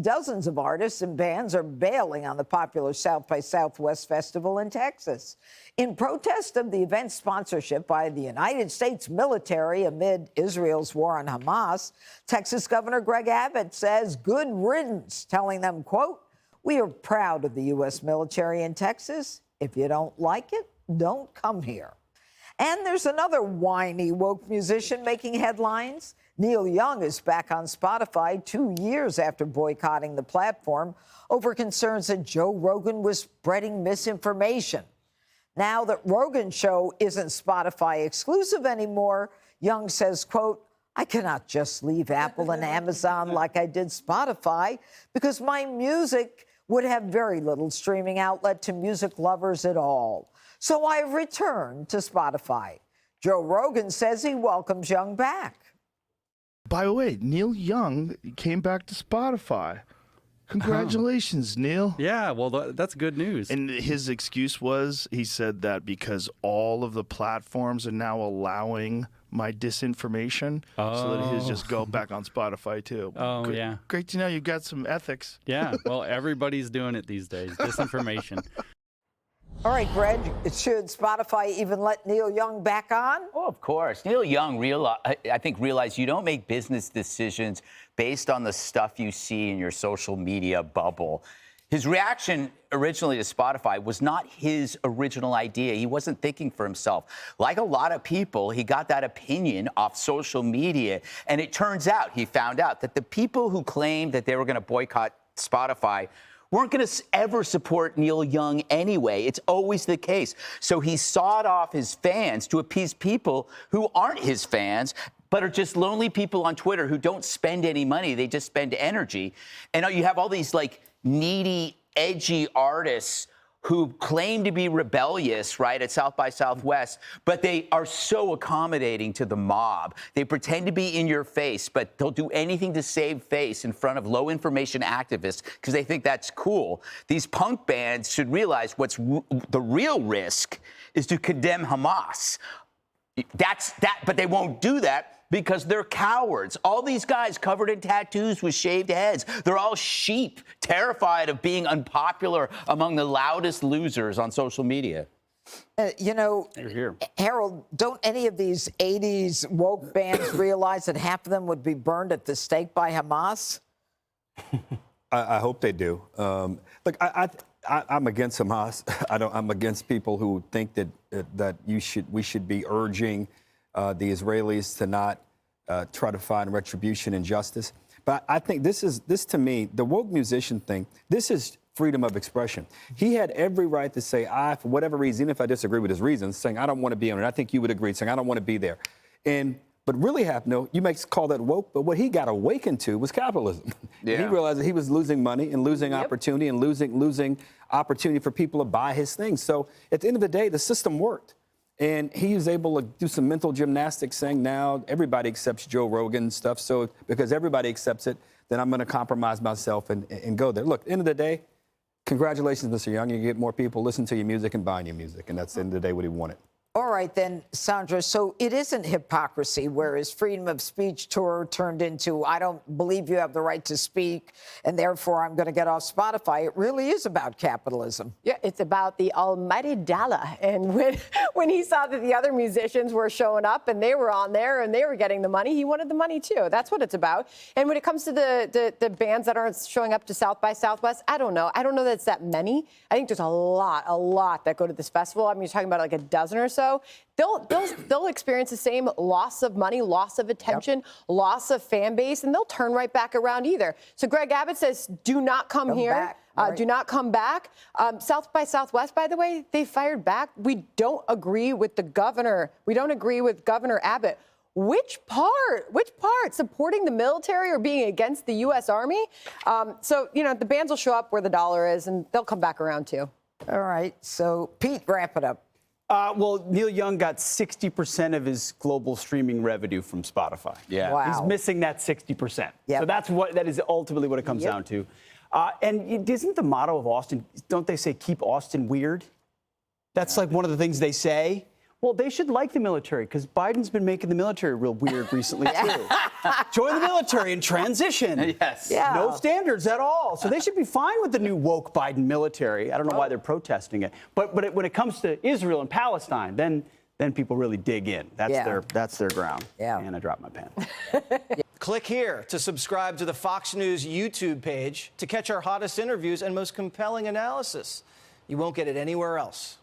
Dozens of artists and bands are bailing on the popular South by Southwest festival in Texas. In protest of the event's sponsorship by the United States military amid Israel's war on Hamas, Texas Governor Greg Abbott says good riddance, telling them, quote, "We are proud of the U.S. military in Texas. If you don't like it, don't come here." And there's another whiny woke musician making headlines. Neil Young is back on Spotify 2 years after boycotting the platform over concerns that Joe Rogan was spreading misinformation. Now that Rogan's show isn't Spotify exclusive anymore, Young says, quote, "I cannot just leave Apple and Amazon like I did Spotify because my music would have very little streaming outlet to music lovers at all. So I've returned to Spotify." Joe Rogan says he welcomes Young back. By the way, Neil Young came back to Spotify. Congratulations, Neil. Yeah, well, that's good news. And his excuse was, he said that because all of the platforms are now allowing my disinformation, so that he'll just go back on Spotify too. Oh, yeah. Great to know you've got some ethics. Yeah, well, everybody's doing it these days, disinformation. All right, Greg, should Spotify even let Neil Young back on? Oh, of course. Neil Young, I think, realized you don't make business decisions based on the stuff you see in your social media bubble. His reaction originally to Spotify was not his original idea. He wasn't thinking for himself. Like a lot of people, he got that opinion off social media. And it turns out, he found out that the people who claimed that they were going to boycott Spotify weren't going to ever support Neil Young anyway. It's always the case. So he sawed off his fans to appease people who aren't his fans, but are just lonely people on Twitter who don't spend any money. They just spend energy. And you have all these like needy, edgy artists who claim to be rebellious, right, at South by Southwest, but they are so accommodating to the mob. They pretend to be in your face, but they'll do anything to save face in front of low-information activists because they think that's cool. These punk bands should realize the real risk is to condemn Hamas. But they won't do that because they're cowards. All these guys covered in tattoos with shaved heads, they're all sheep, terrified of being unpopular among the loudest losers on social media. You know, Harold, don't any of these 80s woke bands realize that half of them would be burned at the stake by Hamas? I hope they do. Look, I'm against Hamas. I'm against people who think that we should be urging the Israelis to not try to find retribution and justice. But I think this to me, the woke musician thing, this is freedom of expression. He had every right to say, for whatever reason, even if I disagree with his reasons, saying, I don't want to be on it. I think you would agree, saying, I don't want to be there. But really you may call that woke, but what he got awakened to was capitalism. Yeah. He realized that he was losing money and losing opportunity and losing opportunity for people to buy his things. So at the end of the day, the system worked. And he was able to do some mental gymnastics saying now everybody accepts Joe Rogan and stuff. So because everybody accepts it, then I'm going to compromise myself and go there. Look, at the end of the day, congratulations, Mr. Young. You get more people listening to your music and buying your music. And that's the end of the day what he wanted. All right, then, Sandra, so it isn't hypocrisy where his freedom of speech tour turned into, I don't believe you have the right to speak, and therefore I'm going to get off Spotify. It really is about capitalism. Yeah, it's about the almighty dollar. And when he saw that the other musicians were showing up and they were on there and they were getting the money, he wanted the money too. That's what it's about. And when it comes to the bands that aren't showing up to South by Southwest, I don't know. I don't know that it's that many. I think there's a lot that go to this festival. I mean, you're talking about like a dozen or so. They'll experience the same loss of money, loss of attention, loss of fan base, and they'll turn right back around either. So Greg Abbott says, do not come here. Right. Do not come back. South by Southwest, by the way, they fired back. We don't agree with the governor. We don't agree with Governor Abbott. Which part? Supporting the military or being against the U.S. Army? So, you know, the bands will show up where the dollar is, and they'll come back around, too. All right. So, Pete, wrap it up. Well, Neil Young got 60% of his global streaming revenue from Spotify. Yeah. Wow. He's missing that 60%. Yep. So that is ultimately what it comes down to. And isn't the motto of Austin, don't they say keep Austin weird? That's like one of the things they say. Well, they should like the military because Biden's been making the military real weird recently, too. Join the military and transition. Yes. Yeah. No standards at all. So they should be fine with the new woke Biden military. I don't know why they're protesting it. But when it comes to Israel and Palestine, then people really dig in. That's their ground. Yeah. And I dropped my pen. Click here to subscribe to the Fox News YouTube page to catch our hottest interviews and most compelling analysis. You won't get it anywhere else.